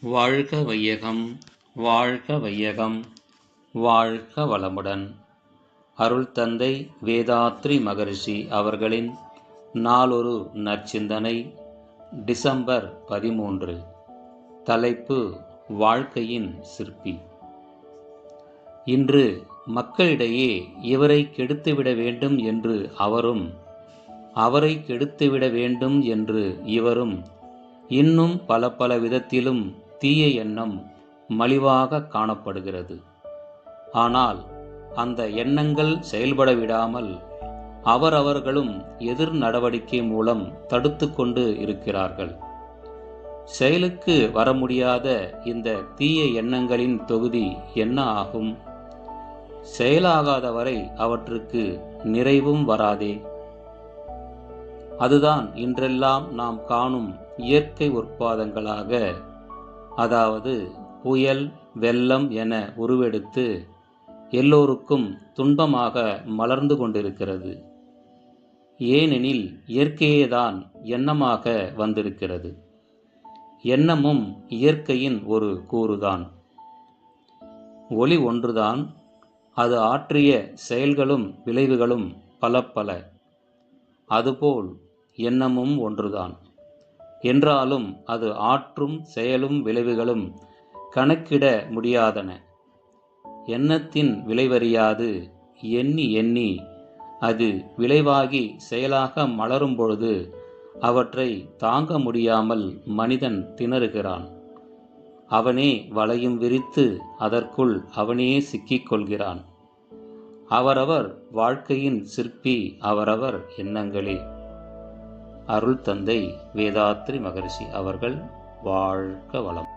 வாழ்க வையகம், வாழ்க வையகம், வாழ்க வளமுடன். அருள் தந்தை வேதாத்ரி மகரிஷி அவர்களின் நாளொரு நற்சிந்தனை, டிசம்பர் 13. தலைப்பு: வாழ்க்கையின் சிற்பி. இன்று மக்களிடையே இவரை கெடுத்துவிட வேண்டும் என்று அவரும், அவரை கெடுத்துவிட வேண்டும் என்று இவரும், இன்னும் பல விதத்திலும் தீய எண்ணம் மலிவாக காணப்படுகிறது. ஆனால் அந்த எண்ணங்கள் செயல்பட விடாமல் அவர்களும் எதிர் நடவடிக்கை மூலம் தடுத்து கொண்டு இருக்கிறார்கள். செயலுக்கு வர முடியாத இந்த தீய எண்ணங்களின் தொகுதி என்ன ஆகும்? செயலாகாத வரை அவற்றுக்கு நிறைவும் வராதே. அதுதான் இன்றெல்லாம் நாம் காணும் இயற்கை உற்பாதங்களாக, அதாவது புயல், வெள்ளம் என உருவெடுத்து எல்லோருக்கும் துன்பமாக மலர்ந்து கொண்டிருக்கிறது. ஏனெனில் இயற்கையேதான் எண்ணமாக வந்திருக்கிறது. எண்ணமும் இயற்கையின் ஒரு கூறுதான். ஒளி ஒன்றுதான், அது ஆற்றிய செயல்களும் விளைவுகளும் பல. அதுபோல் எண்ணமும் ஒன்றுதான் என்றாலும் அது ஆற்றும் செயலும் விளைவுகளும் கணக்கிட முடியாதன. எண்ணத்தின் விளைவறியாது எண்ணி அது விளைவாகி செயலாக மலரும் பொழுது அவற்றை தாங்க முடியாமல் மனிதன் திணறுகிறான். அவனே வலையும் விரித்து அதற்குள் அவனே சிக்கிக் கொள்கிறான். அவரவர் வாழ்க்கையின் சிற்பி அவரவர் எண்ணங்களே. அருள் தந்தை வேதாத்ரி மகரிஷி அவர்கள் வாழ்க வளம்.